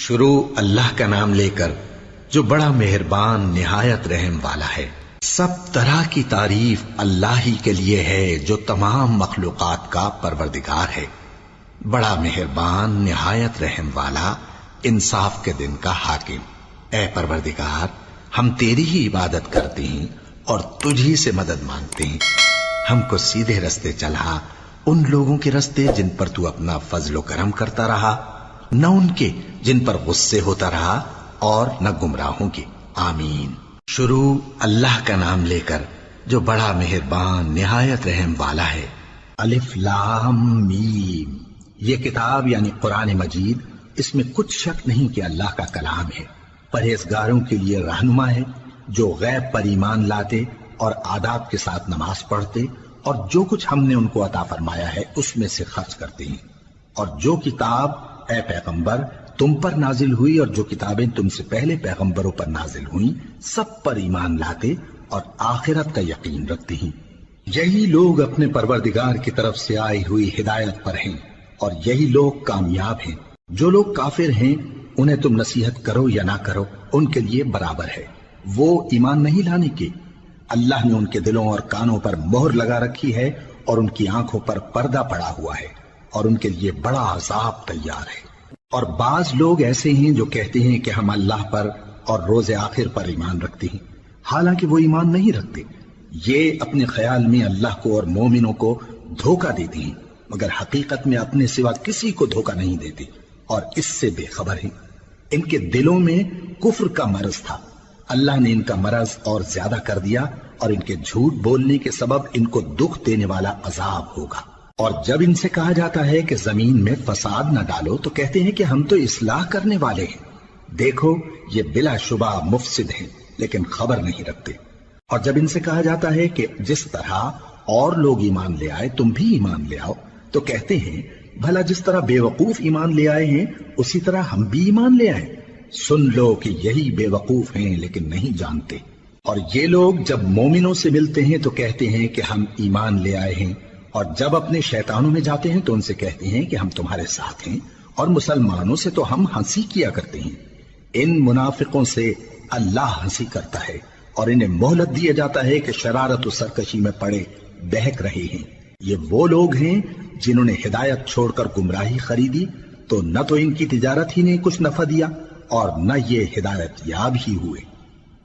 شروع اللہ کا نام لے کر جو بڑا مہربان نہایت رحم والا ہے۔ سب طرح کی تعریف اللہ ہی کے لیے ہے جو تمام مخلوقات کا پروردگار ہے، بڑا مہربان نہایت رحم والا، انصاف کے دن کا حاکم۔ اے پروردگار، ہم تیری ہی عبادت کرتے ہیں اور تجھی سے مدد مانگتے ہیں۔ ہم کو سیدھے رستے چلا، ان لوگوں کے رستے جن پر تو اپنا فضل و کرم کرتا رہا، نہ ان کے جن پر غصے ہوتا رہا، اور نہ گمراہوں کے۔ آمین۔ شروع اللہ کا نام لے کر جو بڑا مہربان نہایت رحم والا ہے۔ الف لام میم۔ یہ کتاب یعنی قرآن مجید، اس میں کچھ شک نہیں کہ اللہ کا کلام ہے، پرہیزگاروں کے لیے رہنما ہے، جو غیب پر ایمان لاتے اور آداب کے ساتھ نماز پڑھتے اور جو کچھ ہم نے ان کو عطا فرمایا ہے اس میں سے خرچ کرتے ہیں، اور جو کتاب اے پیغمبر تم پر نازل ہوئی اور جو کتابیں تم سے پہلے پیغمبروں پر نازل ہوئیں سب پر ایمان لاتے اور آخرت کا یقین رکھتے ہیں۔ یہی لوگ اپنے پروردگار کی طرف سے آئی ہوئی ہدایت پر ہیں اور یہی لوگ کامیاب ہیں۔ جو لوگ کافر ہیں انہیں تم نصیحت کرو یا نہ کرو ان کے لیے برابر ہے، وہ ایمان نہیں لانے کے۔ اللہ نے ان کے دلوں اور کانوں پر مہر لگا رکھی ہے اور ان کی آنکھوں پر پردہ پڑا ہوا ہے، اور ان کے لیے بڑا عذاب تیار ہے۔ اور بعض لوگ ایسے ہیں جو کہتے ہیں کہ ہم اللہ پر اور روز آخر پر ایمان رکھتے ہیں، حالانکہ وہ ایمان نہیں رکھتے۔ یہ اپنے خیال میں اللہ کو اور مومنوں کو دھوکہ دیتے ہیں، مگر حقیقت میں اپنے سوا کسی کو دھوکہ نہیں دیتے اور اس سے بے خبر ہیں۔ ان کے دلوں میں کفر کا مرض تھا، اللہ نے ان کا مرض اور زیادہ کر دیا، اور ان کے جھوٹ بولنے کے سبب ان کو دکھ دینے والا عذاب ہوگا۔ اور جب ان سے کہا جاتا ہے کہ زمین میں فساد نہ ڈالو تو کہتے ہیں کہ ہم تو اصلاح کرنے والے ہیں۔ دیکھو یہ بلا شبہ مفسد ہیں لیکن خبر نہیں رکھتے۔ اور جب ان سے کہا جاتا ہے کہ جس طرح اور لوگ ایمان لے آئے تم بھی ایمان لے آؤ تو کہتے ہیں بھلا جس طرح بے وقوف ایمان لے آئے ہیں اسی طرح ہم بھی ایمان لے آئے۔ سن لو کہ یہی بے وقوف ہیں لیکن نہیں جانتے۔ اور یہ لوگ جب مومنوں سے ملتے ہیں تو کہتے ہیں کہ ہم ایمان لے آئے ہیں، اور جب اپنے شیطانوں میں جاتے ہیں تو ان سے کہتے ہیں کہ ہم تمہارے ساتھ ہیں، اور مسلمانوں سے تو ہم ہنسی کیا کرتے ہیں۔ ان منافقوں سے اللہ ہنسی کرتا ہے اور انہیں مہلت دیا جاتا ہے کہ شرارت و سرکشی میں پڑے بہک رہے ہیں۔ یہ وہ لوگ ہیں جنہوں نے ہدایت چھوڑ کر گمراہی خریدی، تو نہ تو ان کی تجارت ہی نے کچھ نفع دیا اور نہ یہ ہدایت یاب ہی ہوئے۔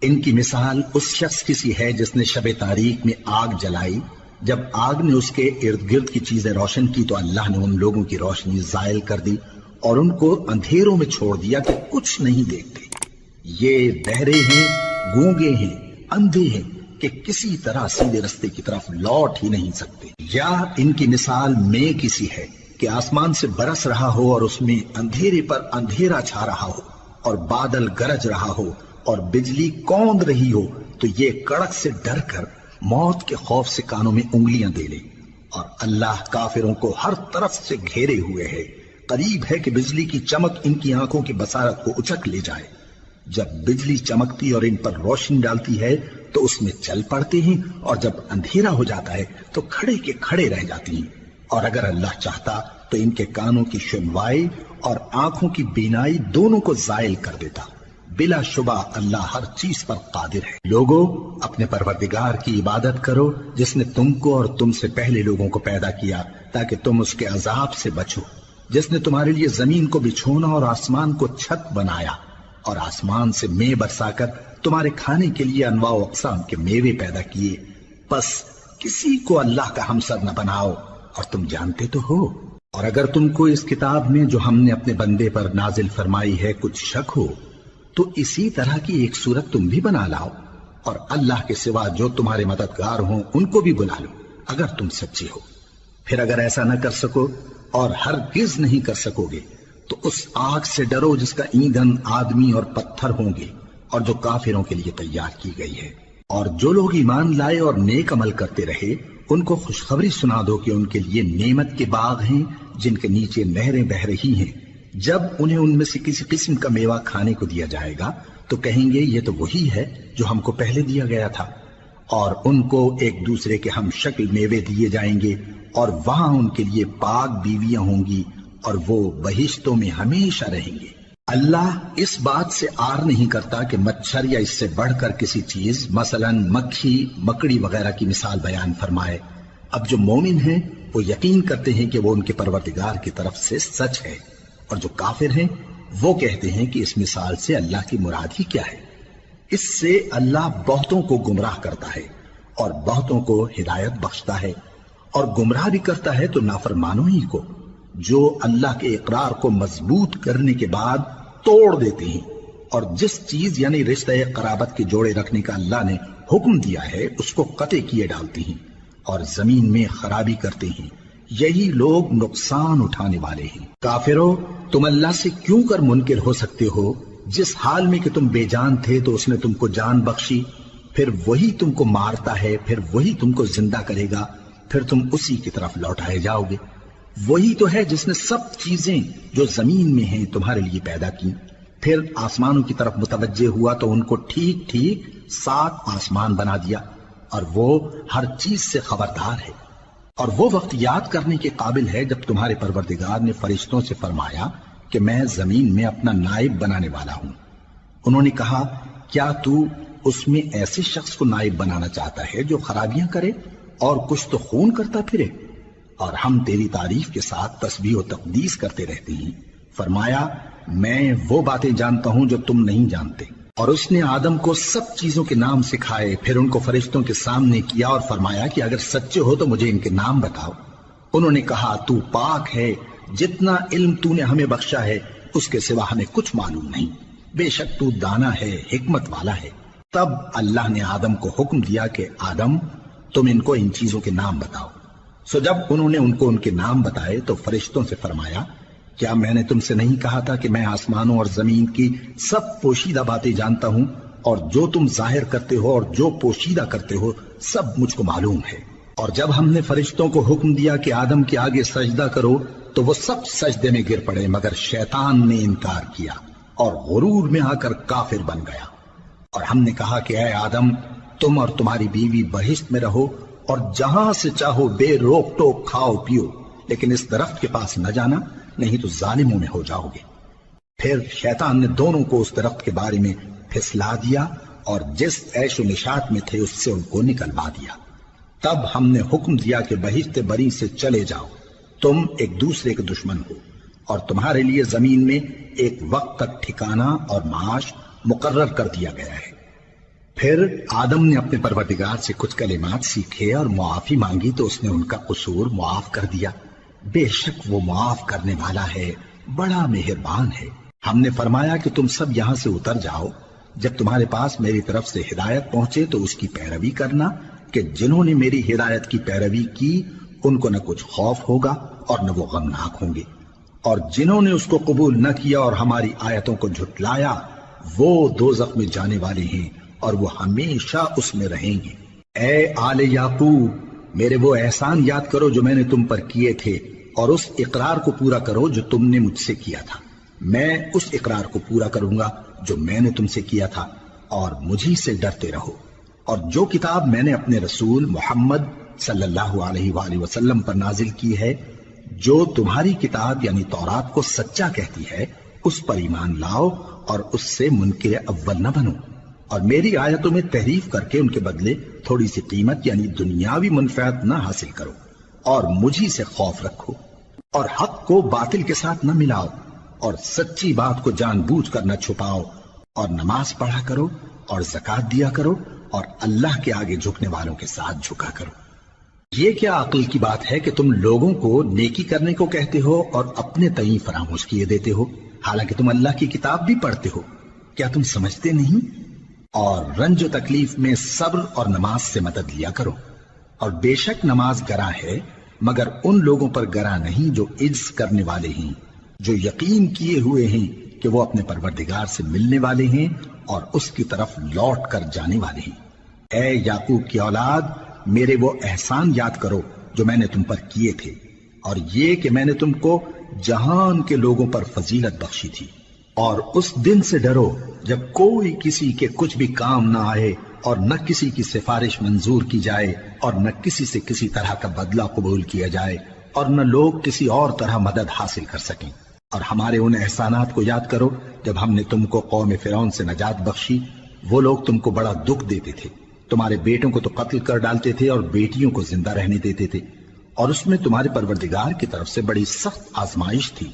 ان کی مثال اس شخص کی سی ہے جس نے شب تاریک میں آگ جلائی، جب آگ نے اس کے ارد گرد کی چیزیں روشن کی تو اللہ نے ان لوگوں کی روشنی زائل کر دی اور ان کو اندھیروں میں چھوڑ دیا کہ کچھ نہیں دیکھتے۔ یہ بہرے ہیں، گونگے ہیں، اندھے ہیں کہ کسی طرح سیدھے رستے کی طرف لوٹ ہی نہیں سکتے۔ یا ان کی مثال میں کسی ہے کہ آسمان سے برس رہا ہو اور اس میں اندھیرے پر اندھیرا چھا رہا ہو اور بادل گرج رہا ہو اور بجلی کوند رہی ہو، تو یہ کڑک سے ڈر کر موت کے خوف سے کانوں میں انگلیاں دے لے۔ اور اللہ کافروں کو ہر طرف سے گھیرے ہوئے ہے، قریب ہے کہ بجلی کی چمک ان کی آنکھوں کی بصارت کو اچک لے جائے۔ جب بجلی چمکتی اور ان پر روشنی ڈالتی ہے تو اس میں چل پڑتے ہیں، اور جب اندھیرا ہو جاتا ہے تو کھڑے کے کھڑے رہ جاتی ہیں۔ اور اگر اللہ چاہتا تو ان کے کانوں کی سنوائی اور آنکھوں کی بینائی دونوں کو زائل کر دیتا۔ بلا شبہ اللہ ہر چیز پر قادر ہے۔ لوگوں، اپنے پروردگار کی عبادت کرو جس نے تم کو اور تم سے پہلے لوگوں کو پیدا کیا تاکہ تم اس کے عذاب سے بچو، جس نے تمہارے لیے زمین کو بچھونا اور آسمان کو چھت بنایا، اور آسمان سے مے برسا کر تمہارے کھانے کے لیے انواع و اقسام کے میوے پیدا کیے۔ بس کسی کو اللہ کا ہمسر نہ بناؤ، اور تم جانتے تو ہو۔ اور اگر تم کو اس کتاب میں جو ہم نے اپنے بندے پر نازل فرمائی ہے کچھ شک ہو تو اسی طرح کی ایک صورت تم بھی بنا لاؤ، اور اللہ کے سوا جو تمہارے مددگار ہوں ان کو بھی بلا لو اگر تم سچے ہو۔ پھر اگر ایسا نہ کر سکو اور ہرگز نہیں کر سکو گے تو اس آگ سے ڈرو جس کا ایندھن آدمی اور پتھر ہوں گے اور جو کافروں کے لیے تیار کی گئی ہے۔ اور جو لوگ ایمان لائے اور نیک عمل کرتے رہے ان کو خوشخبری سنا دو کہ ان کے لیے نعمت کے باغ ہیں جن کے نیچے نہریں بہہ رہی ہیں۔ جب انہیں ان میں سے کسی قسم کا میوہ کھانے کو دیا جائے گا تو کہیں گے یہ تو وہی ہے جو ہم کو پہلے دیا گیا تھا، اور ان کو ایک دوسرے کے ہم شکل میوے دیے جائیں گے، اور وہاں ان کے لیے پاک بیویاں ہوں گی اور وہ بہشتوں میں ہمیشہ رہیں گے۔ اللہ اس بات سے آر نہیں کرتا کہ مچھر یا اس سے بڑھ کر کسی چیز مثلا مکھی مکڑی وغیرہ کی مثال بیان فرمائے۔ اب جو مومن ہیں وہ یقین کرتے ہیں کہ وہ ان کے پروردگار کی طرف سے سچ ہے، اور جو کافر ہیں وہ کہتے ہیں کہ اس مثال سے اللہ کی مراد ہی کیا ہے۔ اس سے اللہ بہتوں کو گمراہ کرتا ہے اور بہتوں کو ہدایت بخشتا ہے، اور گمراہ بھی کرتا ہے تو نافرمانوں ہی کو، جو اللہ کے اقرار کو مضبوط کرنے کے بعد توڑ دیتے ہیں، اور جس چیز یعنی رشتہ قرابت کے جوڑے رکھنے کا اللہ نے حکم دیا ہے اس کو قطع کیے ڈالتے ہیں اور زمین میں خرابی کرتے ہیں۔ یہی لوگ نقصان اٹھانے والے ہیں۔ کافرو، تم اللہ سے کیوں کر منکر ہو سکتے ہو؟ جس حال میں کہ تم بے جان تھے تو اس نے تم کو جان بخشی، پھر وہی تم کو مارتا ہے، پھر وہی تم کو زندہ کرے گا، پھر تم اسی کی طرف لوٹائے جاؤ گے۔ وہی تو ہے جس نے سب چیزیں جو زمین میں ہیں تمہارے لیے پیدا کی، پھر آسمانوں کی طرف متوجہ ہوا تو ان کو ٹھیک ٹھیک 7 آسمان بنا دیا، اور وہ ہر چیز سے خبردار ہے۔ اور وہ وقت یاد کرنے کے قابل ہے جب تمہارے پروردگار نے فرشتوں سے فرمایا کہ میں زمین میں اپنا نائب بنانے والا ہوں۔ انہوں نے کہا، کیا تو اس میں ایسے شخص کو نائب بنانا چاہتا ہے جو خرابیاں کرے اور کچھ تو خون کرتا پھرے؟ اور ہم تیری تعریف کے ساتھ تسبیح و تقدیس کرتے رہتے ہیں۔ فرمایا، میں وہ باتیں جانتا ہوں جو تم نہیں جانتے۔ اور اس نے آدم کو سب چیزوں کے نام سکھائے، پھر ان کو فرشتوں کے سامنے کیا اور فرمایا کہ اگر سچے ہو تو مجھے ان کے نام بتاؤ۔ انہوں نے کہا، تو پاک ہے، جتنا علم تو نے ہمیں بخشا ہے اس کے سوا ہمیں کچھ معلوم نہیں، بے شک تو دانا ہے، حکمت والا ہے۔ تب اللہ نے آدم کو حکم دیا کہ آدم، تم ان کو ان چیزوں کے نام بتاؤ۔ سو جب انہوں نے ان کو ان کے نام بتائے تو فرشتوں سے فرمایا، کیا میں نے تم سے نہیں کہا تھا کہ میں آسمانوں اور زمین کی سب پوشیدہ باتیں جانتا ہوں، اور جو تم ظاہر کرتے ہو اور جو پوشیدہ کرتے ہو سب مجھ کو معلوم ہے۔ اور جب ہم نے فرشتوں کو حکم دیا کہ آدم کے آگے سجدہ کرو تو وہ سب سجدے میں گر پڑے مگر شیطان نے انکار کیا اور غرور میں آ کر کافر بن گیا۔ اور ہم نے کہا کہ اے آدم، تم اور تمہاری بیوی بہشت میں رہو اور جہاں سے چاہو بے روک ٹوک کھاؤ پیو، لیکن اس درخت کے پاس نہ جانا، نہیں تو ظالموں میں ہو جاؤ گے۔ پھر شیطان نے دونوں کو اس درخت کے بارے میں پھسلا دیا اور جس عیش و نشاط میں تھے اس سے ان کو نکلوا دیا۔ تب ہم نے حکم دیا کہ بہشت بری سے چلے جاؤ، تم ایک دوسرے کے دشمن ہو، اور تمہارے لیے زمین میں ایک وقت تک ٹھکانہ اور معاش مقرر کر دیا گیا ہے۔ پھر آدم نے اپنے پروردگار سے کچھ کلمات سیکھے اور معافی مانگی تو اس نے ان کا قصور معاف کر دیا۔ بے شک وہ معاف کرنے والا ہے، بڑا مہربان ہے۔ ہم نے فرمایا کہ تم سب یہاں سے اتر جاؤ، جب تمہارے پاس میری طرف سے ہدایت پہنچے تو اس کی پیروی کرنا، کہ جنہوں نے میری ہدایت کی پیروی کی ان کو نہ کچھ خوف ہوگا اور نہ وہ غمناک ہوں گے، اور جنہوں نے اس کو قبول نہ کیا اور ہماری آیتوں کو جھٹلایا وہ دوزخ میں جانے والے ہیں اور وہ ہمیشہ اس میں رہیں گے۔ اے آل یعقوب، میرے وہ احسان یاد کرو جو میں نے تم پر کیے تھے، اور اس اقرار کو پورا کرو جو تم نے مجھ سے کیا تھا۔ میں اس اقرار کو پورا کروں گا جو میں نے تم سے کیا تھا، اور مجھی سے ڈرتے رہو۔ اور جو کتاب میں نے اپنے رسول محمد صلی اللہ علیہ وآلہ وسلم پر نازل کی ہے، جو تمہاری کتاب یعنی تورات کو سچا کہتی ہے، اس پر ایمان لاؤ اور اس سے منکر اول نہ بنو، اور میری آیتوں میں تحریف کر کے ان کے بدلے تھوڑی سی قیمت یعنی دنیاوی منفعت نہ حاصل کرو، اور مجھی سے خوف رکھو، اور حق کو باطل کے ساتھ نہ ملاؤ، اور سچی بات کو جان بوجھ کر نہ چھپاؤ، اور نماز پڑھا کرو اور زکوٰۃ دیا کرو، اور اللہ کے آگے جھکنے والوں کے ساتھ جھکا کرو۔ یہ کیا عقل کی بات ہے کہ تم لوگوں کو نیکی کرنے کو کہتے ہو اور اپنے تئیں فراموش کیے دیتے ہو، حالانکہ تم اللہ کی کتاب بھی پڑھتے ہو؟ کیا تم سمجھتے نہیں؟ اور رنج و تکلیف میں صبر اور نماز سے مدد لیا کرو، اور بے شک نماز گراں ہے مگر ان لوگوں پر گراں نہیں جو عجز کرنے والے ہیں، جو یقین کیے ہوئے ہیں کہ وہ اپنے پروردگار سے ملنے والے ہیں اور اس کی طرف لوٹ کر جانے والے ہیں۔ اے یعقوب کی اولاد، میرے وہ احسان یاد کرو جو میں نے تم پر کیے تھے، اور یہ کہ میں نے تم کو جہان کے لوگوں پر فضیلت بخشی تھی۔ اور اس دن سے ڈرو جب کوئی کسی کے کچھ بھی کام نہ آئے، اور نہ کسی کی سفارش منظور کی جائے، اور نہ کسی سے کسی طرح کا بدلہ قبول کیا جائے، اور نہ لوگ کسی اور طرح مدد حاصل کر سکیں۔ اور ہمارے ان احسانات کو یاد کرو جب ہم نے تم کو قوم فرعون سے نجات بخشی۔ وہ لوگ تم کو بڑا دکھ دیتے تھے، تمہارے بیٹوں کو تو قتل کر ڈالتے تھے اور بیٹیوں کو زندہ رہنے دیتے تھے، اور اس میں تمہارے پروردگار کی طرف سے بڑی سخت آزمائش تھی۔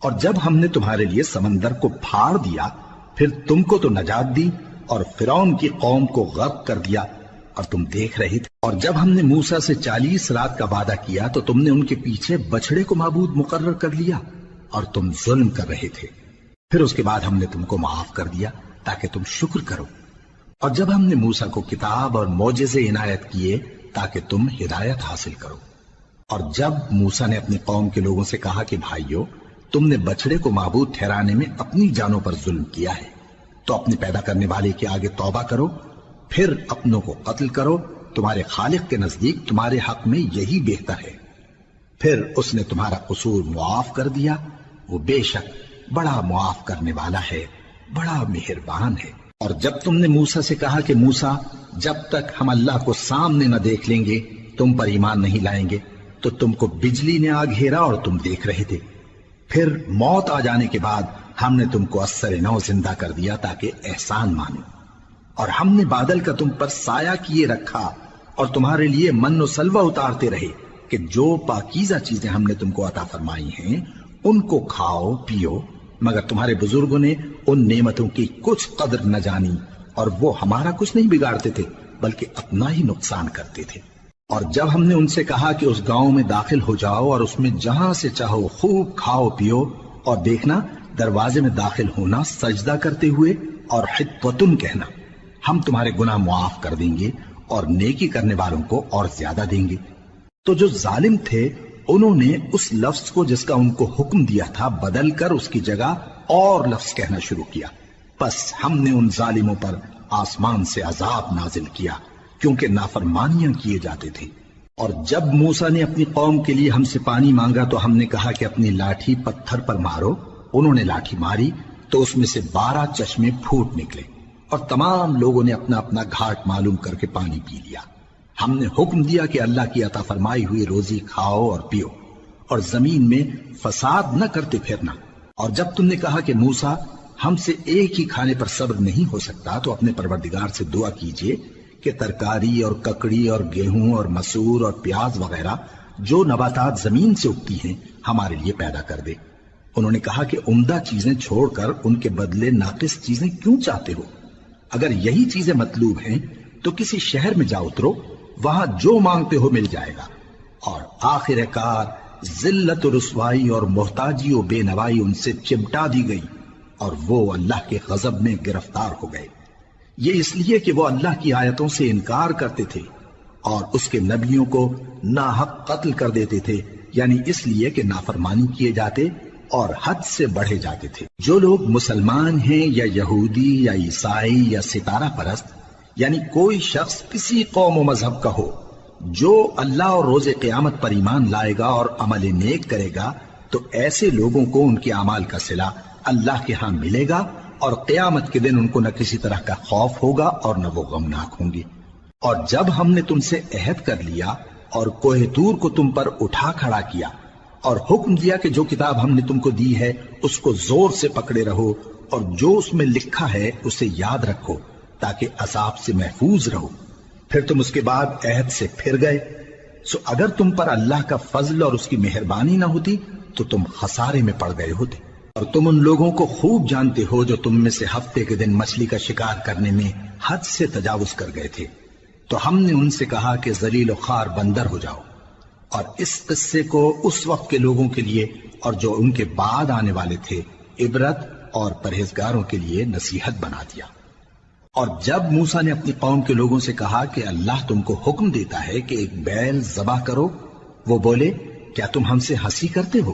اور جب ہم نے تمہارے لیے سمندر کو پھاڑ دیا، پھر تم کو تو نجات دی اور فرعون کی قوم کو غرق کر دیا، اور تم دیکھ رہے تھے۔ اور جب ہم نے موسیٰ سے 40 رات کا وعدہ کیا تو تم نے ان کے پیچھے بچڑے کو معبود مقرر کر لیا اور تم ظلم کر رہے تھے۔ پھر اس کے بعد ہم نے تم کو معاف کر دیا تاکہ تم شکر کرو۔ اور جب ہم نے موسیٰ کو کتاب اور معجزے عنایت کیے تاکہ تم ہدایت حاصل کرو۔ اور جب موسیٰ نے اپنی قوم کے لوگوں سے کہا کہ بھائیو، تم نے بچڑے کو معبود ٹھہرانے میں اپنی جانوں پر ظلم کیا ہے، تو اپنے پیدا کرنے والے کے آگے توبہ کرو، پھر اپنوں کو قتل کرو، تمہارے خالق کے نزدیک تمہارے حق میں یہی بہتر ہے۔ پھر اس نے تمہارا قصور معاف کر دیا، وہ بے شک بڑا معاف کرنے والا ہے، بڑا مہربان ہے۔ اور جب تم نے موسیٰ سے کہا کہ موسیٰ، جب تک ہم اللہ کو سامنے نہ دیکھ لیں گے تم پر ایمان نہیں لائیں گے، تو تم کو بجلی نے آ گھیرا اور تم دیکھ رہے تھے۔ پھر موت آ جانے کے بعد ہم نے تم کو اثر نو زندہ کر دیا تاکہ احسان مانو۔ اور ہم نے بادل کا تم پر سایہ کیے رکھا اور تمہارے لیے من و سلوہ اتارتے رہے کہ جو پاکیزہ چیزیں ہم نے تم کو عطا فرمائی ہیں ان کو کھاؤ پیو، مگر تمہارے بزرگوں نے ان نعمتوں کی کچھ قدر نہ جانی، اور وہ ہمارا کچھ نہیں بگاڑتے تھے بلکہ اپنا ہی نقصان کرتے تھے۔ اور جب ہم نے ان سے کہا کہ اس گاؤں میں داخل ہو جاؤ اور اس میں جہاں سے چاہو خوب کھاؤ پیو، اور دیکھنا دروازے میں داخل ہونا سجدہ کرتے ہوئے اور حطوۃ کہنا، ہم تمہارے گناہ معاف کر دیں گے اور نیکی کرنے والوں کو اور زیادہ دیں گے۔ تو جو ظالم تھے انہوں نے اس لفظ کو جس کا ان کو حکم دیا تھا بدل کر اس کی جگہ اور لفظ کہنا شروع کیا، پس ہم نے ان ظالموں پر آسمان سے عذاب نازل کیا کیونکہ نافرمانیاں کیے جاتے تھے۔ اور جب موسیٰ نے اپنی قوم کے لیے ہم سے پانی مانگا تو ہم نے کہا کہ اپنی لاٹھی پتھر پر مارو۔ انہوں نے لاٹھی ماری تو اس میں سے 12 چشمے پھوٹ نکلے، اور تمام لوگوں نے اپنا اپنا گھاٹ معلوم کر کے پانی پی لیا۔ ہم نے حکم دیا کہ اللہ کی عطا فرمائی ہوئی روزی کھاؤ اور پیو، اور زمین میں فساد نہ کرتے پھرنا۔ اور جب تم نے کہا کہ موسیٰ، ہم سے ایک ہی کھانے پر صبر نہیں ہو سکتا، تو اپنے پروردگار سے دعا کیجئے کہ ترکاری اور ککڑی اور گیہوں اور مسور اور پیاز وغیرہ جو نباتات زمین سے اگتی ہیں ہمارے لیے پیدا کر دے۔ انہوں نے کہا کہ عمدہ چیزیں چھوڑ کر ان کے بدلے ناقص چیزیں کیوں چاہتے ہو؟ اگر یہی چیزیں مطلوب ہیں تو کسی شہر میں جا اترو، وہاں جو مانگتے ہو مل جائے گا۔ اور آخر کار ذلت و رسوائی اور محتاجی و بے نوائی ان سے چمٹا دی گئی، اور وہ اللہ کے غضب میں گرفتار ہو گئے۔ یہ اس لیے کہ وہ اللہ کی آیتوں سے انکار کرتے تھے اور اس کے نبیوں کو ناحق قتل کر دیتے تھے، یعنی اس لیے کہ نافرمانی کیے جاتے اور حد سے بڑھے جاتے تھے۔ جو لوگ مسلمان ہیں یا یہودی یا عیسائی یا ستارہ پرست، یعنی کوئی شخص کسی قوم و مذہب کا ہو، جو اللہ اور روز قیامت پر ایمان لائے گا اور عمل نیک کرے گا، تو ایسے لوگوں کو ان کے اعمال کا صلہ اللہ کے ہاں ملے گا، اور قیامت کے دن ان کو نہ کسی طرح کا خوف ہوگا اور نہ وہ غمناک ہوں گے۔ اور جب ہم نے تم سے عہد کر لیا اور کوہ طور کو تم پر اٹھا کھڑا کیا اور حکم دیا کہ جو کتاب ہم نے تم کو دی ہے اس کو زور سے پکڑے رہو، اور جو اس میں لکھا ہے اسے یاد رکھو تاکہ عذاب سے محفوظ رہو، پھر تم اس کے بعد عہد سے پھر گئے، سو اگر تم پر اللہ کا فضل اور اس کی مہربانی نہ ہوتی تو تم خسارے میں پڑ گئے ہوتے۔ اور تم ان لوگوں کو خوب جانتے ہو جو تم میں سے ہفتے کے دن مچھلی کا شکار کرنے میں حد سے تجاوز کر گئے تھے، تو ہم نے ان سے کہا کہ ذلیل و خوار بندر ہو جاؤ، اور اس قصے کو اس وقت کے لوگوں کے لیے اور جو ان کے بعد آنے والے تھے عبرت اور پرہیزگاروں کے لیے نصیحت بنا دیا۔ اور جب موسیٰ نے اپنی قوم کے لوگوں سے کہا کہ اللہ تم کو حکم دیتا ہے کہ ایک بیل ذبح کرو، وہ بولے کیا تم ہم سے ہنسی کرتے ہو؟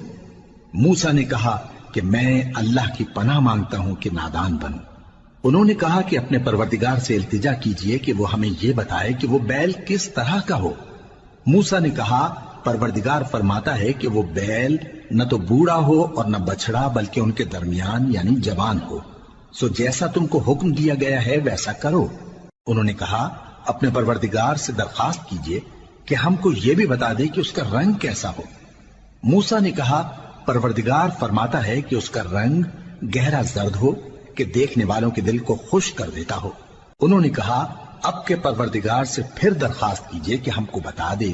موسیٰ نے کہا کہ میں اللہ کی پناہ مانگتا ہوں کہ نادان بنوں۔ انہوں نے کہا کہ اپنے پروردگار سے التجا کیجئے کہ وہ ہمیں یہ بتائے کہ وہ بیل کس طرح کا ہو۔ موسیٰ نے کہا پروردگار فرماتا ہے کہ وہ بیل نہ تو بوڑھا ہو اور نہ بچڑا بلکہ ان کے درمیان یعنی جوان ہو، سو جیسا تم کو حکم دیا گیا ہے ویسا کرو۔ انہوں نے کہا اپنے پروردگار سے درخواست کیجئے کہ ہم کو یہ بھی بتا دے کہ اس کا رنگ کیسا ہو۔ موسیٰ نے کہا پروردگار فرماتا ہے کہ اس کا رنگ گہرا زرد ہو کہ دیکھنے والوں کے دل کو خوش کر دیتا ہو۔ انہوں نے کہا اب کے پروردگار سے پھر درخواست کیجئے کہ ہم کو بتا دے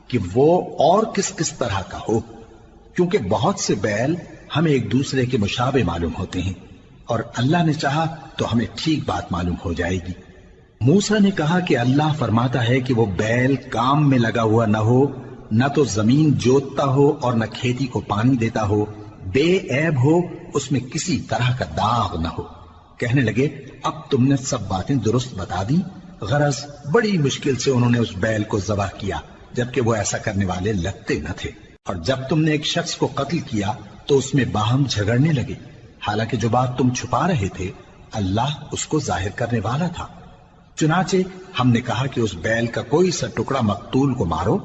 کہ وہ اور کس کس طرح کا ہو، کیونکہ بہت سے بیل ہمیں ایک دوسرے کے مشابہ معلوم ہوتے ہیں، اور اللہ نے چاہا تو ہمیں ٹھیک بات معلوم ہو جائے گی۔ موسیٰ نے کہا کہ اللہ فرماتا ہے کہ وہ بیل کام میں لگا ہوا نہ ہو، نہ تو زمین جوتتا ہو اور نہ کھیتی کو پانی دیتا ہو، بے عیب ہو، اس میں کسی طرح کا داغ نہ ہو۔ کہنے لگے اب تم نے سب باتیں درست بتا دی۔ غرض بڑی مشکل سے انہوں نے اس بیل کو ذبح کیا، جبکہ وہ ایسا کرنے والے لگتے نہ تھے۔ اور جب تم نے ایک شخص کو قتل کیا تو اس میں باہم جھگڑنے لگے، حالانکہ جو بات تم چھپا رہے تھے اللہ اس کو ظاہر کرنے والا تھا۔ چنانچہ ہم نے کہا کہ اس بیل کا کوئی سا ٹکڑا مقتول کو مارو،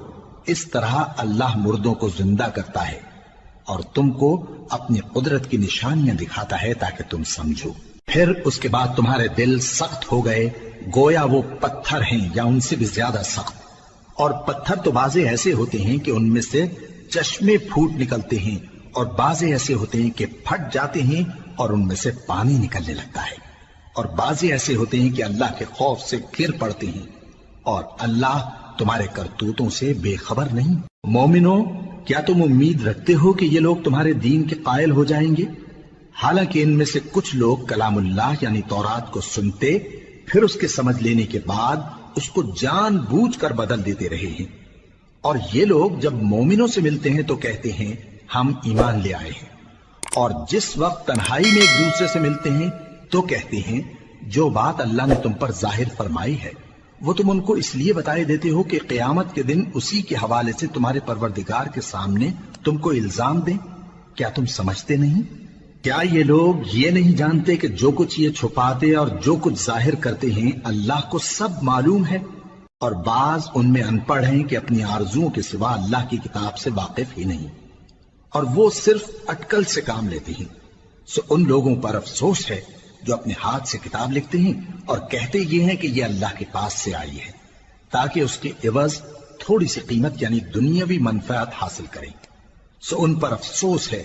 اس طرح اللہ مردوں کو زندہ کرتا ہے اور تم کو اپنی قدرت کی نشانیاں دکھاتا ہے تاکہ تم سمجھو۔ پھر اس کے بعد تمہارے دل سخت ہو گئے گویا وہ پتھر ہیں یا ان سے بھی زیادہ سخت، اور پتھر تو بعضے ایسے ہوتے ہیں کہ ان میں سے چشمے پھوٹ نکلتے ہیں، اور بعضے ایسے ہوتے ہیں کہ پھٹ جاتے ہیں اور ان میں سے پانی نکلنے لگتا ہے، اور بعضے ایسے ہوتے ہیں کہ اللہ کے خوف سے گر پڑتے ہیں، اور اللہ تمہارے کرتوتوں سے بے خبر نہیں۔ مومنو، کیا تم امید رکھتے ہو کہ یہ لوگ تمہارے دین کے قائل ہو جائیں گے؟ حالانکہ ان میں سے کچھ لوگ کلام اللہ یعنی تورات کو سنتے پھر اس کے سمجھ لینے کے بعد اس کو جان بوجھ کر بدل دیتے رہے ہیں، اور یہ لوگ جب مومنوں سے ملتے ہیں تو کہتے ہیں ہم ایمان لے آئے ہیں، اور جس وقت تنہائی میں ایک دوسرے سے ملتے ہیں تو کہتے ہیں جو بات اللہ نے تم پر ظاہر فرمائی ہے وہ تم ان کو اس لیے بتائے دیتے ہو کہ قیامت کے دن اسی کے حوالے سے تمہارے پروردگار کے سامنے تم کو الزام دیں۔ کیا تم سمجھتے نہیں؟ کیا یہ لوگ یہ نہیں جانتے کہ جو کچھ یہ چھپاتے اور جو کچھ ظاہر کرتے ہیں اللہ کو سب معلوم ہے؟ اور بعض ان میں ان پڑھ ہیں کہ اپنی آرزوؤں کے سوا اللہ کی کتاب سے واقف ہی نہیں، اور وہ صرف اٹکل سے کام لیتے ہیں۔ سو ان لوگوں پر افسوس ہے جو اپنے ہاتھ سے کتاب لکھتے ہیں اور کہتے یہ ہیں کہ یہ اللہ کے پاس سے آئی ہے تاکہ اس کے عوض تھوڑی سی قیمت یعنی دنیاوی منفعت حاصل کریں۔ سو ان پر افسوس ہے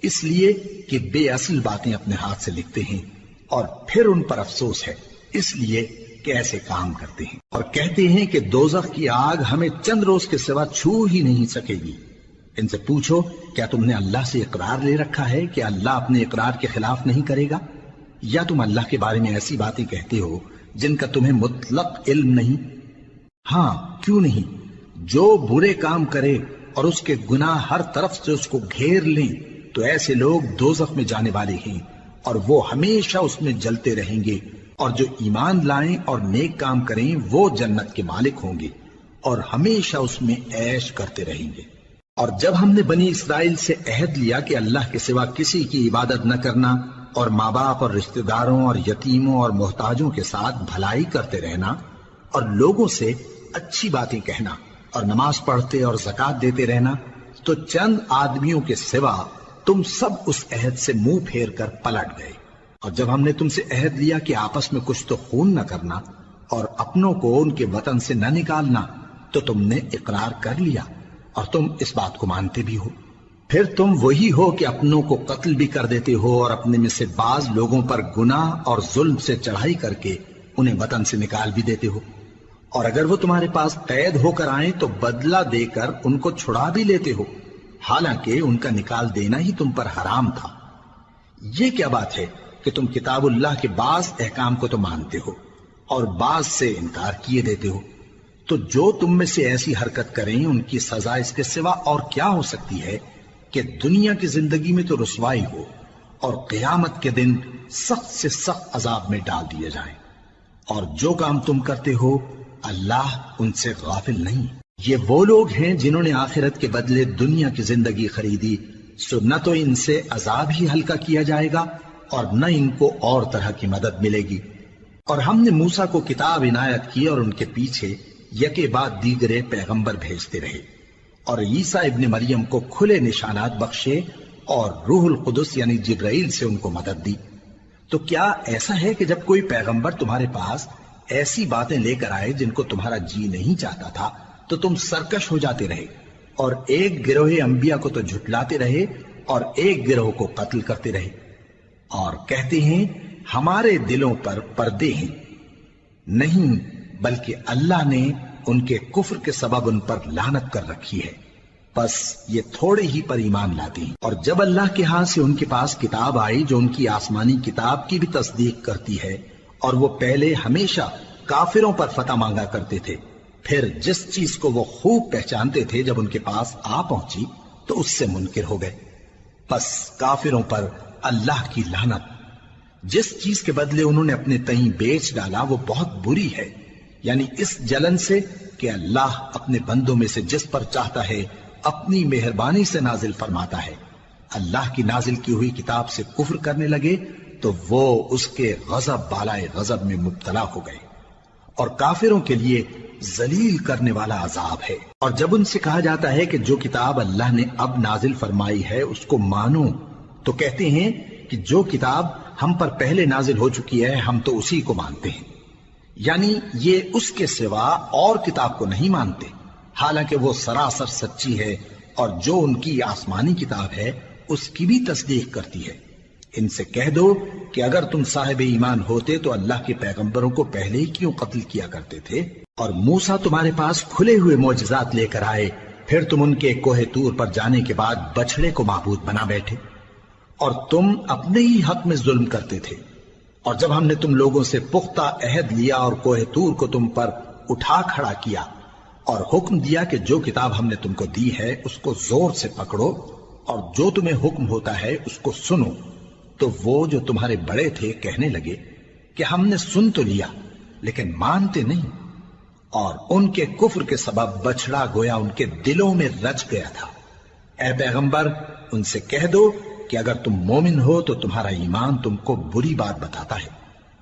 اس لیے کہ بے اصل باتیں اپنے ہاتھ سے لکھتے ہیں، اور پھر ان پر افسوس ہے اس لیے کہ ایسے کام کرتے ہیں، اور کہتے ہیں کہ دوزخ کی آگ ہمیں چند روز کے سوا چھو ہی نہیں سکے گی۔ ان سے پوچھو کیا تم نے اللہ سے اقرار لے رکھا ہے کہ اللہ اپنے اقرار کے خلاف نہیں کرے گا، یا تم اللہ کے بارے میں ایسی باتیں کہتے ہو جن کا تمہیں مطلق علم نہیں؟ ہاں کیوں نہیں، جو برے کام کرے اور اس کے گناہ ہر طرف سے اس کو گھیر لیں تو ایسے لوگ دوزخ میں جانے والے ہیں اور وہ ہمیشہ اس میں جلتے رہیں گے، اور جو ایمان لائیں اور نیک کام کریں وہ جنت کے مالک ہوں گے اور ہمیشہ اس میں عیش کرتے رہیں گے۔ اور جب ہم نے بنی اسرائیل سے عہد لیا کہ اللہ کے سوا کسی کی عبادت نہ کرنا اور ماں باپ اور رشتہ داروں اور یتیموں اور محتاجوں کے ساتھ بھلائی کرتے رہنا اور لوگوں سے اچھی باتیں کہنا اور نماز پڑھتے اور زکوٰۃ دیتے رہنا، تو چند آدمیوں کے سوا تم سب اس عہد سے منہ پھیر کر پلٹ گئے۔ اور جب ہم نے تم سے عہد لیا کہ آپس میں کچھ تو خون نہ کرنا اور اپنوں کو ان کے وطن سے نہ نکالنا، تو تم نے اقرار کر لیا اور تم اس بات کو مانتے بھی ہو۔ پھر تم وہی ہو کہ اپنوں کو قتل بھی کر دیتے ہو اور اپنے میں سے بعض لوگوں پر گناہ اور ظلم سے چڑھائی کر کے انہیں وطن سے نکال بھی دیتے ہو، اور اگر وہ تمہارے پاس قید ہو کر آئیں تو بدلہ دے کر ان کو چھڑا بھی لیتے ہو، حالانکہ ان کا نکال دینا ہی تم پر حرام تھا۔ یہ کیا بات ہے کہ تم کتاب اللہ کے بعض احکام کو تو مانتے ہو اور بعض سے انکار کیے دیتے ہو؟ تو جو تم میں سے ایسی حرکت کریں ان کی سزا اس کے سوا اور کیا ہو سکتی ہے کہ دنیا کی زندگی میں تو رسوائی ہو اور قیامت کے دن سخت سے سخت عذاب میں ڈال دیے جائیں۔ اور جو کام تم کرتے ہو اللہ ان سے غافل نہیں۔ یہ وہ لوگ ہیں جنہوں نے آخرت کے بدلے دنیا کی زندگی خریدی، سو نہ تو ان سے عذاب ہی ہلکا کیا جائے گا اور نہ ان کو اور طرح کی مدد ملے گی۔ اور ہم نے موسیٰ کو کتاب عنایت کی اور ان کے پیچھے یکے بعد دیگرے پیغمبر بھیجتے رہے، اور عیسیٰ ابن مریم کو کھلے نشانات بخشے اور روح القدس یعنی جبرائیل سے ان کو مدد دی۔ تو کیا ایسا ہے کہ جب کوئی پیغمبر تمہارے پاس ایسی باتیں لے کر آئے جن کو تمہارا جی نہیں چاہتا تھا تو تم سرکش ہو جاتے رہے اور ایک گروہ انبیاء کو تو جھٹلاتے رہے اور ایک گروہ کو قتل کرتے رہے، اور کہتے ہیں ہمارے دلوں پر پردے ہیں، نہیں بلکہ اللہ نے ان کے کفر کے سبب ان پر لعنت کر رکھی ہے، پس یہ تھوڑے ہی پر ایمان لاتے ہیں۔ اور جب اللہ کے ہاں سے ان کے پاس کتاب آئی جو ان کی آسمانی کتاب کی بھی تصدیق کرتی ہے، اور وہ پہلے ہمیشہ کافروں پر فتح مانگا کرتے تھے، پھر جس چیز کو وہ خوب پہچانتے تھے جب ان کے پاس آ پہنچی تو اس سے منکر ہو گئے، پس کافروں پر اللہ کی لعنت۔ جس چیز کے بدلے انہوں نے اپنے تئیں بیچ ڈالا وہ بہت بری ہے، یعنی اس جلن سے کہ اللہ اپنے بندوں میں سے جس پر چاہتا ہے اپنی مہربانی سے نازل فرماتا ہے۔ اللہ کی نازل کی ہوئی کتاب سے کفر کرنے لگے تو وہ اس کے غضب بالائے غضب میں مبتلا ہو گئے، اور کافروں کے لیے ذلیل کرنے والا عذاب ہے۔ اور جب ان سے کہا جاتا ہے کہ جو کتاب اللہ نے اب نازل فرمائی ہے اس کو مانو، تو کہتے ہیں کہ جو کتاب ہم پر پہلے نازل ہو چکی ہے ہم تو اسی کو مانتے ہیں، یعنی یہ اس کے سوا اور کتاب کو نہیں مانتے، حالانکہ وہ سراسر سچی ہے، اور جو ان کی آسمانی کتاب ہے اس کی بھی تصدیق کرتی ہے۔ ان سے کہہ دو کہ اگر تم صاحب ایمان ہوتے تو اللہ کے پیغمبروں کو پہلے ہی کیوں قتل کیا کرتے تھے؟ اور موسیٰ تمہارے پاس کھلے ہوئے معجزات لے کر آئے، پھر تم ان کے کوہ طور پر جانے کے بعد بچڑے کو معبود بنا بیٹھے، اور تم اپنے ہی حق میں ظلم کرتے تھے۔ اور جب ہم نے تم لوگوں سے پختہ عہد لیا اور کوہ طور کو تم پر اٹھا کھڑا کیا، اور حکم دیا کہ جو کتاب ہم نے تم کو دی ہے اس کو زور سے پکڑو، اور جو تمہیں حکم ہوتا ہے اس کو سنو، تو وہ جو تمہارے بڑے تھے کہنے لگے کہ ہم نے سن تو لیا لیکن مانتے نہیں، اور ان کے کفر کے سبب بچڑا گویا ان کے دلوں میں رچ گیا تھا۔ اے پیغمبر ان سے کہہ دو کہ اگر تم مومن ہو تو تمہارا ایمان تم کو بری بات بتاتا ہے۔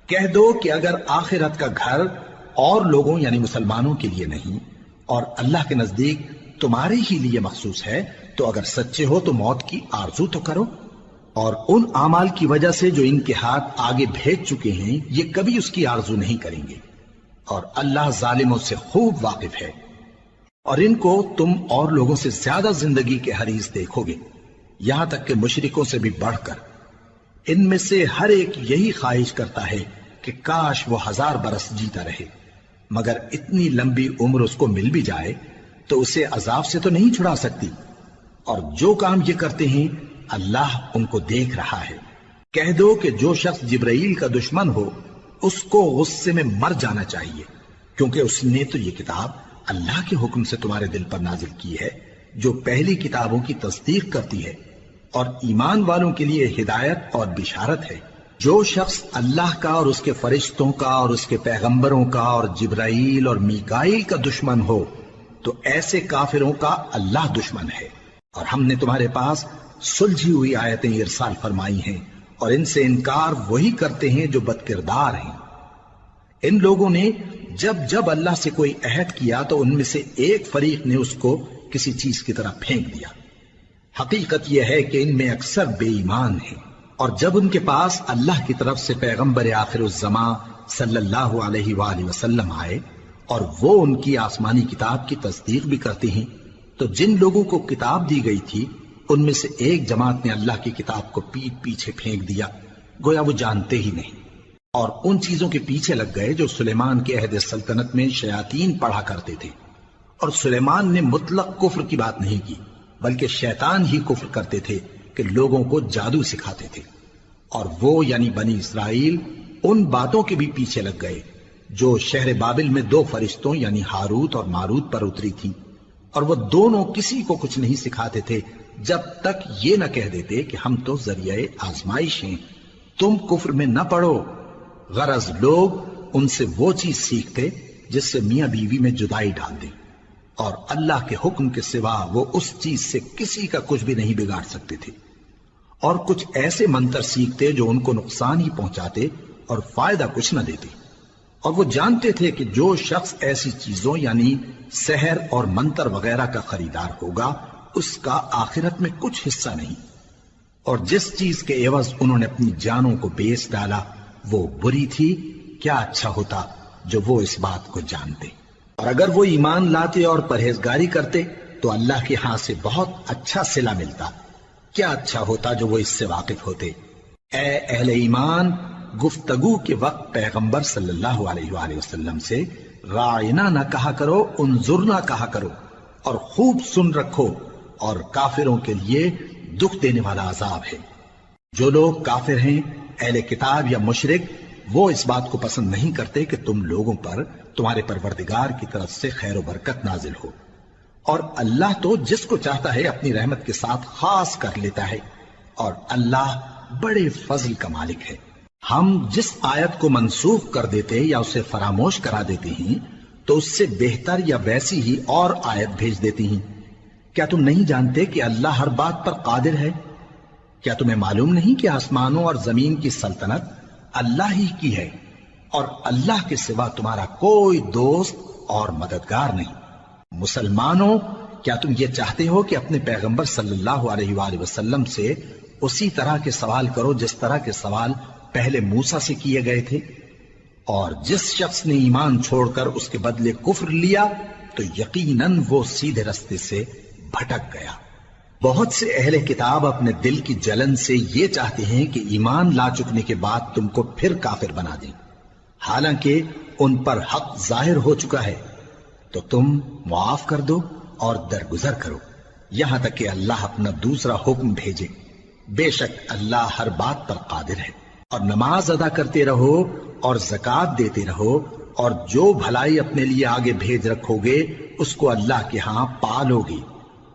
کہہ دو کہ اگر آخرت کا گھر اور لوگوں یعنی مسلمانوں کے لیے نہیں اور اللہ کے نزدیک تمہارے ہی لیے مخصوص ہے تو اگر سچے ہو تو موت کی آرزو تو کرو، اور ان اعمال کی وجہ سے جو ان کے ہاتھ آگے بھیج چکے ہیں یہ کبھی اس کی آرزو نہیں کریں گے، اور اللہ ظالموں سے خوب واقف ہے۔ اور ان کو تم اور لوگوں سے زیادہ زندگی کے حریص دیکھو گے، یہاں تک کہ مشرکوں سے بھی بڑھ کر۔ ان میں سے ہر ایک یہی خواہش کرتا ہے کہ کاش وہ 1000 برس جیتا رہے، مگر اتنی لمبی عمر اس کو مل بھی جائے تو اسے عذاب سے تو نہیں چھڑا سکتی، اور جو کام یہ کرتے ہیں اللہ ان کو دیکھ رہا ہے۔ کہہ دو کہ جو شخص جبرائیل کا دشمن ہو اس کو غصے میں مر جانا چاہیے، کیونکہ اس نے تو یہ کتاب اللہ کے حکم سے تمہارے دل پر نازل کی ہے جو پہلی کتابوں کی تصدیق کرتی ہے، اور ایمان والوں کے لیے ہدایت اور بشارت ہے۔ جو شخص اللہ کا اور اس کے فرشتوں کا اور اس کے پیغمبروں کا اور جبرائیل اور میکائیل کا دشمن ہو تو ایسے کافروں کا اللہ دشمن ہے۔ اور ہم نے تمہارے پاس سلجھی ہوئی آیتیں ارسال فرمائی ہیں، اور ان سے انکار وہی کرتے ہیں جو بد کردار ہیں۔ ان لوگوں نے جب جب اللہ سے کوئی عہد کیا تو ان میں سے ایک فریق نے اس کو کسی چیز کی طرح پھینک دیا۔ حقیقت یہ ہے کہ ان میں اکثر بے ایمان ہیں، اور جب ان کے پاس اللہ کی طرف سے پیغمبر آخر الزماں صلی اللہ علیہ وآلہ وسلم آئے اور وہ ان کی آسمانی کتاب کی تصدیق بھی کرتے ہیں، تو جن لوگوں کو کتاب دی گئی تھی ان میں سے ایک جماعت نے اللہ کی کتاب کو پیٹ پیچھے پھینک دیا، گویا وہ جانتے ہی نہیں، اور ان چیزوں کے پیچھے لگ گئے جو سلیمان کے عہد سلطنت میں شیاطین پڑھا کرتے تھے۔ اور سلیمان نے مطلق کفر کی بات نہیں کی، بلکہ شیطان ہی کفر کرتے تھے کہ لوگوں کو جادو سکھاتے تھے، اور وہ یعنی بنی اسرائیل ان باتوں کے بھی پیچھے لگ گئے جو شہر بابل میں 2 فرشتوں یعنی ہاروت اور ماروت پر اتری تھی، اور وہ دونوں کسی کو کچھ نہیں سکھاتے تھے جب تک یہ نہ کہہ دیتے کہ ہم تو ذریعہ آزمائش ہیں، تم کفر میں نہ پڑو۔ غرض لوگ ان سے وہ چیز سیکھتے جس سے میاں بیوی میں جدائی ڈال دیں، اور اللہ کے حکم کے سوا وہ اس چیز سے کسی کا کچھ بھی نہیں بگاڑ سکتے تھے، اور کچھ ایسے منتر سیکھتے جو ان کو نقصان ہی پہنچاتے اور فائدہ کچھ نہ دیتے، اور وہ جانتے تھے کہ جو شخص ایسی چیزوں یعنی سحر اور منتر وغیرہ کا خریدار ہوگا اس کا آخرت میں کچھ حصہ نہیں، اور جس چیز کے عوض انہوں نے اپنی جانوں کو بیچ ڈالا وہ بری تھی، کیا اچھا ہوتا جو وہ اس بات کو جانتے۔ اور اگر وہ ایمان لاتے اور پرہیزگاری کرتے تو اللہ کے ہاں سے بہت اچھا صلہ ملتا، کیا اچھا ہوتا جو وہ اس سے واقف ہوتے۔ اے اہل ایمان، گفتگو کے وقت پیغمبر صلی اللہ علیہ وآلہ وسلم سے رائنا نہ کہا کرو، انظرنا کہا کرو، اور خوب سن رکھو، اور کافروں کے لیے دکھ دینے والا عذاب ہے۔ جو لوگ کافر ہیں، اہل کتاب یا مشرک، وہ اس بات کو پسند نہیں کرتے کہ تم لوگوں پر تمہارے پروردگار کی طرف سے خیر و برکت نازل ہو، اور اللہ تو جس کو چاہتا ہے اپنی رحمت کے ساتھ خاص کر لیتا ہے، اور اللہ بڑے فضل کا مالک ہے۔ ہم جس آیت کو منسوخ کر دیتے یا اسے فراموش کرا دیتے ہیں تو اس سے بہتر یا ویسی ہی اور آیت بھیج دیتی ہیں۔ کیا تم نہیں جانتے کہ اللہ ہر بات پر قادر ہے؟ کیا تمہیں معلوم نہیں کہ آسمانوں اور زمین کی سلطنت اللہ ہی کی ہے، اور اللہ کے سوا تمہارا کوئی دوست اور مددگار نہیں؟ مسلمانوں، کیا تم یہ چاہتے ہو کہ اپنے پیغمبر صلی اللہ علیہ وآلہ وسلم سے اسی طرح کے سوال کرو جس طرح کے سوال پہلے موسیٰ سے کیے گئے تھے؟ اور جس شخص نے ایمان چھوڑ کر اس کے بدلے کفر لیا تو یقیناً وہ سیدھے رستے سے بھٹک گیا۔ بہت سے اہل کتاب اپنے دل کی جلن سے یہ چاہتے ہیں کہ ایمان لا چکنے کے بعد تم کو پھر کافر بنا دیں، حالانکہ ان پر حق ظاہر ہو چکا ہے۔ تو تم معاف کر دو اور درگزر کرو یہاں تک کہ اللہ اپنا دوسرا حکم بھیجے۔ بے شک اللہ ہر بات پر قادر ہے۔ اور نماز ادا کرتے رہو اور زکوٰۃ دیتے رہو، اور جو بھلائی اپنے لیے آگے بھیج رکھو گے اس کو اللہ کے ہاں پالو گے۔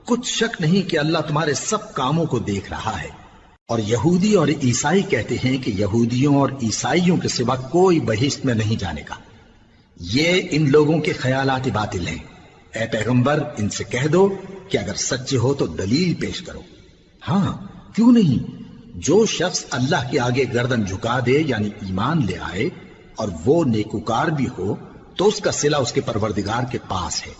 کچھ شک نہیں کہ اللہ تمہارے سب کاموں کو دیکھ رہا ہے۔ اور یہودی اور عیسائی کہتے ہیں کہ یہودیوں اور عیسائیوں کے سوا کوئی بہشت میں نہیں جانے کا۔ یہ ان لوگوں کے خیالات باطل ہیں۔ اے پیغمبر، ان سے کہہ دو کہ اگر سچے ہو تو دلیل پیش کرو۔ ہاں، کیوں نہیں؟ جو شخص اللہ کے آگے گردن جھکا دے یعنی ایمان لے آئے اور وہ نیکوکار بھی ہو تو اس کا صلہ اس کے پروردگار کے پاس ہے،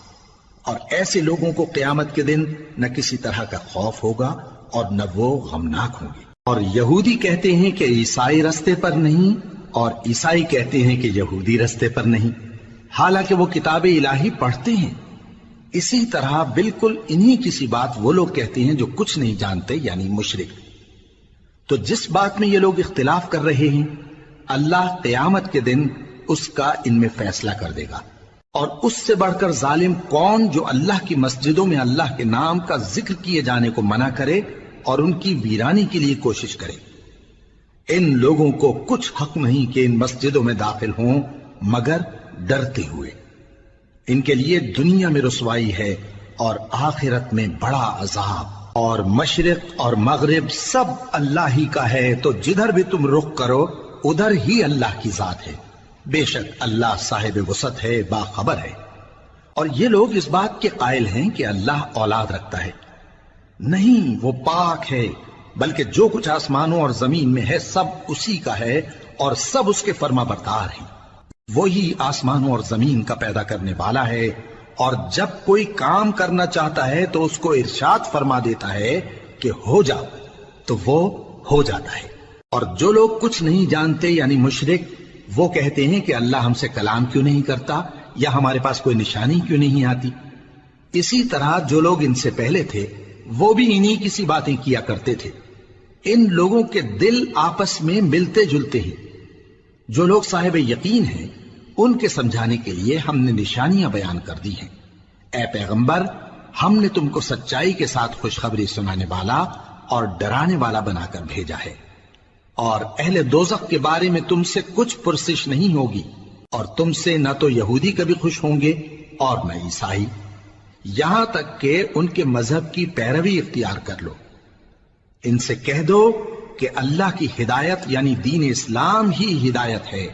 اور ایسے لوگوں کو قیامت کے دن نہ کسی طرح کا خوف ہوگا اور نہ وہ غمناک ہوں گے۔ اور یہودی کہتے ہیں کہ عیسائی رستے پر نہیں، اور عیسائی کہتے ہیں کہ یہودی رستے پر نہیں، حالانکہ وہ کتاب الہی پڑھتے ہیں۔ اسی طرح بالکل انہی کسی بات وہ لوگ کہتے ہیں جو کچھ نہیں جانتے یعنی مشرک۔ تو جس بات میں یہ لوگ اختلاف کر رہے ہیں اللہ قیامت کے دن اس کا ان میں فیصلہ کر دے گا۔ اور اس سے بڑھ کر ظالم کون جو اللہ کی مسجدوں میں اللہ کے نام کا ذکر کیے جانے کو منع کرے اور ان کی ویرانی کے لیے کوشش کرے۔ ان لوگوں کو کچھ حق نہیں کہ ان مسجدوں میں داخل ہوں مگر ڈرتے ہوئے۔ ان کے لیے دنیا میں رسوائی ہے اور آخرت میں بڑا عذاب۔ اور مشرق اور مغرب سب اللہ ہی کا ہے، تو جدھر بھی تم رخ کرو ادھر ہی اللہ کی ذات ہے۔ بے شک اللہ صاحب وسعت ہے، باخبر ہے۔ اور یہ لوگ اس بات کے قائل ہیں کہ اللہ اولاد رکھتا ہے۔ نہیں، وہ پاک ہے، بلکہ جو کچھ آسمانوں اور زمین میں ہے سب اسی کا ہے، اور سب اس کے فرما بردار ہیں۔ وہی آسمانوں اور زمین کا پیدا کرنے والا ہے، اور جب کوئی کام کرنا چاہتا ہے تو اس کو ارشاد فرما دیتا ہے کہ ہو جاؤ، تو وہ ہو جاتا ہے۔ اور جو لوگ کچھ نہیں جانتے یعنی مشرک، وہ کہتے ہیں کہ اللہ ہم سے کلام کیوں نہیں کرتا، یا ہمارے پاس کوئی نشانی کیوں نہیں آتی۔ اسی طرح جو لوگ ان سے پہلے تھے وہ بھی انہی کسی باتیں کیا کرتے تھے۔ ان لوگوں کے دل آپس میں ملتے جلتے ہیں۔ جو لوگ صاحب یقین ہیں ان کے سمجھانے کے لیے ہم نے نشانیاں بیان کر دی ہیں۔ اے پیغمبر، ہم نے تم کو سچائی کے ساتھ خوشخبری سنانے والا اور ڈرانے والا بنا کر بھیجا ہے۔ اور اہل دوزخ کے بارے میں تم سے کچھ پرسش نہیں ہوگی، اور تم سے نہ تو یہودی کبھی خوش ہوں گے اور نہ عیسائی، یہاں تک کہ ان کے مذہب کی پیروی اختیار کر لو۔ ان سے کہہ دو کہ اللہ کی ہدایت یعنی دین اسلام ہی ہدایت ہے۔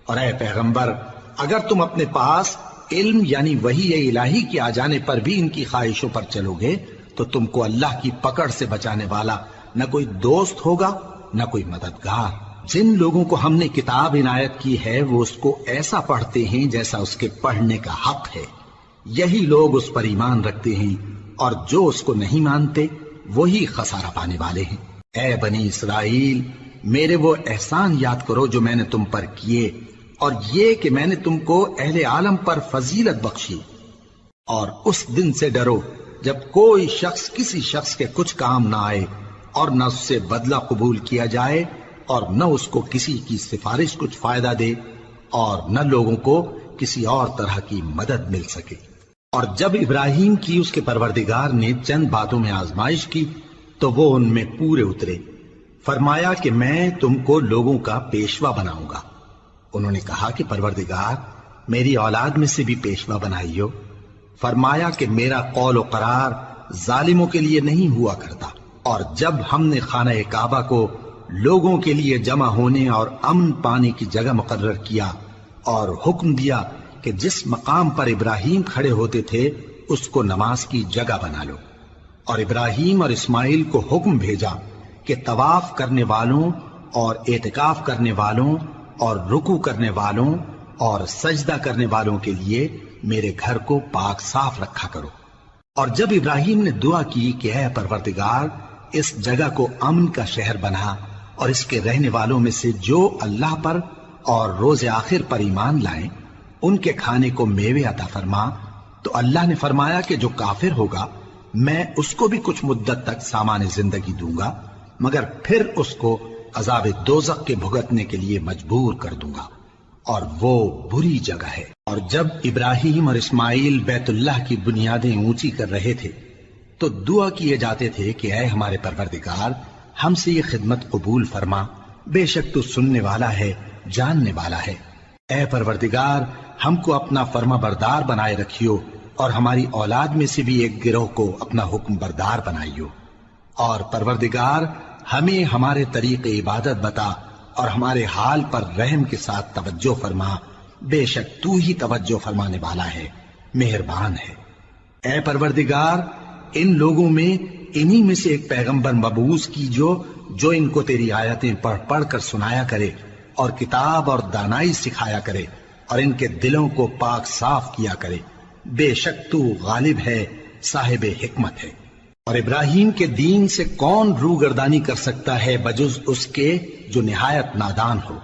اور اے پیغمبر، اگر تم اپنے پاس علم یعنی وحی الہی کے آ جانے پر بھی ان کی خواہشوں پر چلو گے تو تم کو اللہ کی پکڑ سے بچانے والا نہ کوئی دوست ہوگا نہ کوئی مددگار۔ جن لوگوں کو ہم نے کتاب عنایت کی ہے وہ اس کو ایسا پڑھتے ہیں جیسا اس کے پڑھنے کا حق ہے، یہی لوگ اس پر ایمان رکھتے ہیں، اور جو اس کو نہیں مانتے وہی خسارہ پانے والے ہیں۔ اے بنی اسرائیل، میرے وہ احسان یاد کرو جو میں نے تم پر کیے، اور یہ کہ میں نے تم کو اہل عالم پر فضیلت بخشی۔ اور اس دن سے ڈرو جب کوئی شخص کسی شخص کے کچھ کام نہ آئے، اور نہ اس سے بدلہ قبول کیا جائے اور نہ اس کو کسی کی سفارش کچھ فائدہ دے اور نہ لوگوں کو کسی اور طرح کی مدد مل سکے۔ اور جب ابراہیم کی اس کے پروردگار نے چند باتوں میں آزمائش کی تو وہ ان میں پورے اترے۔ فرمایا کہ میں تم کو لوگوں کا پیشوا بناؤں گا۔ انہوں نے کہا کہ پروردگار میری اولاد میں سے بھی پیشوا بنائیو۔ فرمایا کہ میرا قول و قرار ظالموں کے لیے نہیں ہوا کرتا۔ اور جب ہم نے خانہ کعبہ کو لوگوں کے لیے جمع ہونے اور امن پانے کی جگہ مقرر کیا اور حکم دیا کہ جس مقام پر ابراہیم کھڑے ہوتے تھے اس کو نماز کی جگہ بنا لو، اور ابراہیم اور اسماعیل کو حکم بھیجا کہ طواف کرنے والوں اور اعتکاف کرنے والوں اور رکوع کرنے والوں اور سجدہ کرنے والوں کے لیے میرے گھر کو پاک صاف رکھا کرو۔ اور جب ابراہیم نے دعا کی کہ اے پروردگار اس جگہ کو امن کا شہر بنا اور اس کے رہنے والوں میں سے جو اللہ پر اور روز آخر پر ایمان لائیں ان کے کھانے کو میوے عطا فرما، تو اللہ نے فرمایا کہ جو کافر ہوگا میں اس کو بھی کچھ مدت تک سامان زندگی دوں گا، مگر پھر اس کو عذاب دوزخ کے بھگتنے کے لیے مجبور کر دوں گا، اور وہ بری جگہ ہے۔ اور جب ابراہیم اور اسماعیل بیت اللہ کی بنیادیں اونچی کر رہے تھے تو دعا کیے جاتے تھے کہ اے ہمارے پروردگار ہم سے یہ خدمت قبول فرما، بے شک تو سننے والا ہے، جاننے والا ہے۔ اے پروردگار ہم کو اپنا فرما بردار بنائے رکھیو اور ہماری اولاد میں سے بھی ایک گروہ کو اپنا حکم بردار بنائیو، اور پروردگار ہمیں ہمارے طریق عبادت بتا اور ہمارے حال پر رحم کے ساتھ توجہ فرما، بے شک تو ہی توجہ فرمانے والا ہے، مہربان ہے۔ اے پروردگار ان لوگوں میں انہی میں سے ایک پیغمبر مبعوث کی جو ان کو تیری آیتیں پڑھ پڑھ کر سنایا کرے اور کتاب اور دانائی سکھایا کرے اور ان کے دلوں کو پاک صاف کیا کرے، بے شک تو غالب ہے، صاحب حکمت ہے۔ اور ابراہیم کے دین سے کون روگردانی کر سکتا ہے بجز اس کے جو نہایت نادان ہو،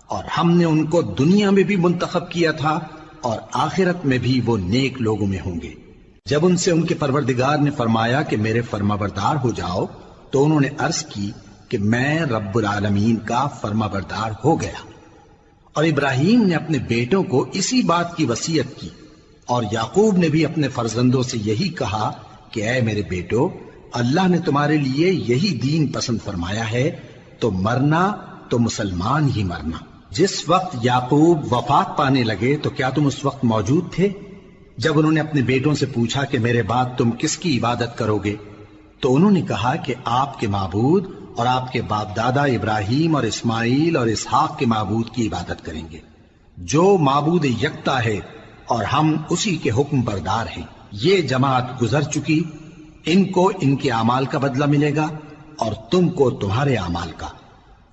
اور ہم نے ان کو دنیا میں بھی منتخب کیا تھا اور آخرت میں بھی وہ نیک لوگوں میں ہوں گے۔ جب ان سے ان کے پروردگار نے فرمایا کہ میرے فرما بردار ہو جاؤ تو انہوں نے عرض کی کہ میں رب العالمین کا فرما بردار ہو گیا۔ اور ابراہیم نے اپنے بیٹوں کو اسی بات کی وصیت کی، اور یعقوب نے بھی اپنے فرزندوں سے یہی کہا کہ اے میرے بیٹو، اللہ نے تمہارے لیے یہی دین پسند فرمایا ہے، تو مرنا تو مسلمان ہی مرنا۔ جس وقت یعقوب وفات پانے لگے تو کیا تم اس وقت موجود تھے جب انہوں نے اپنے بیٹوں سے پوچھا کہ میرے بعد تم کس کی عبادت کرو گے؟ تو انہوں نے کہا کہ آپ کے معبود اور آپ کے باپ دادا ابراہیم اور اسماعیل اور اسحاق کے معبود کی عبادت کریں گے، جو معبود یکتا ہے اور ہم اسی کے حکم بردار ہیں۔ یہ جماعت گزر چکی، ان کو ان کے اعمال کا بدلہ ملے گا اور تم کو تمہارے اعمال کا،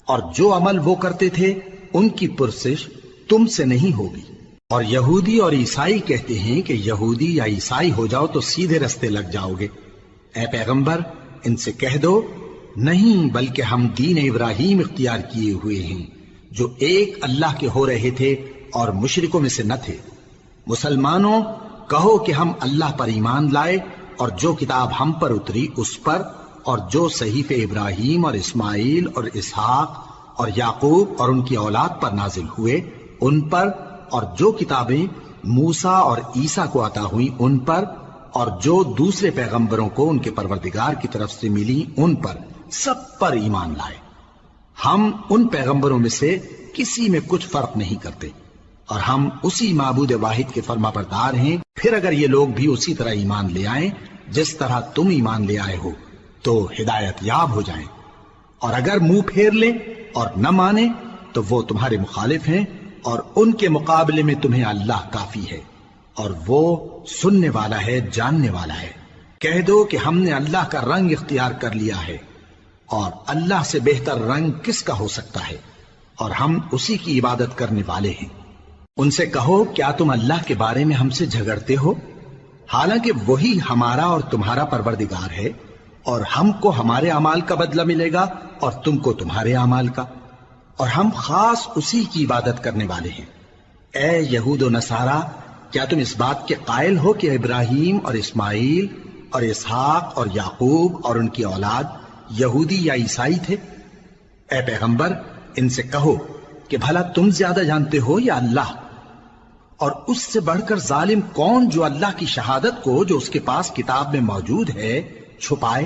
اور جو عمل وہ کرتے تھے ان کی پرسش تم سے نہیں ہوگی۔ اور یہودی اور عیسائی کہتے ہیں کہ یہودی یا عیسائی ہو جاؤ تو سیدھے رستے لگ جاؤ گے۔ اے پیغمبر ان سے کہہ دو نہیں، بلکہ ہم دین ابراہیم اختیار کیے ہوئے ہیں جو ایک اللہ کے ہو رہے تھے اور مشرکوں میں سے نہ تھے۔ مسلمانوں کہو کہ ہم اللہ پر ایمان لائے اور جو کتاب ہم پر اتری اس پر، اور جو صحیفے ابراہیم اور اسماعیل اور اسحاق اور یعقوب اور ان کی اولاد پر نازل ہوئے ان پر، اور جو کتابیں موسیٰ اور عیسیٰ کو عطا ہوئیں ان پر، اور جو دوسرے پیغمبروں کو ان کے پروردگار کی طرف سے ملی ان پر، سب پر ایمان لائے۔ ہم ان پیغمبروں میں سے کسی میں کچھ فرق نہیں کرتے، اور ہم اسی معبود واحد کے فرما بردار ہیں۔ پھر اگر یہ لوگ بھی اسی طرح ایمان لے آئیں جس طرح تم ایمان لے آئے ہو تو ہدایت یاب ہو جائیں، اور اگر منہ پھیر لیں اور نہ مانیں تو وہ تمہارے مخالف ہیں، اور ان کے مقابلے میں تمہیں اللہ کافی ہے، اور وہ سننے والا ہے، جاننے والا ہے۔ کہہ دو کہ ہم نے اللہ کا رنگ اختیار کر لیا ہے، اور اللہ سے بہتر رنگ کس کا ہو سکتا ہے، اور ہم اسی کی عبادت کرنے والے ہیں۔ ان سے کہو کیا تم اللہ کے بارے میں ہم سے جھگڑتے ہو، حالانکہ وہی ہمارا اور تمہارا پروردگار ہے، اور ہم کو ہمارے اعمال کا بدلہ ملے گا اور تم کو تمہارے اعمال کا، اور ہم خاص اسی کی عبادت کرنے والے ہیں۔ اے یہود و نصارا، کیا تم اس بات کے قائل ہو کہ ابراہیم اور اسماعیل اور اسحاق اور یعقوب اور ان کی اولاد یہودی یا عیسائی تھے؟ اے پیغمبر ان سے کہو کہ بھلا تم زیادہ جانتے ہو یا اللہ؟ اور اس سے بڑھ کر ظالم کون جو اللہ کی شہادت کو جو اس کے پاس کتاب میں موجود ہے چھپائے؟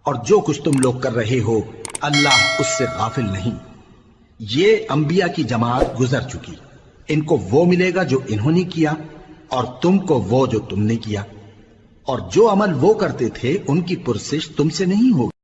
اور جو کچھ تم لوگ کر رہے ہو اللہ اس سے غافل نہیں۔ یہ انبیاء کی جماعت گزر چکی، ان کو وہ ملے گا جو انہوں نے کیا، اور تم کو وہ جو تم نے کیا، اور جو عمل وہ کرتے تھے ان کی پرسش تم سے نہیں ہوگی۔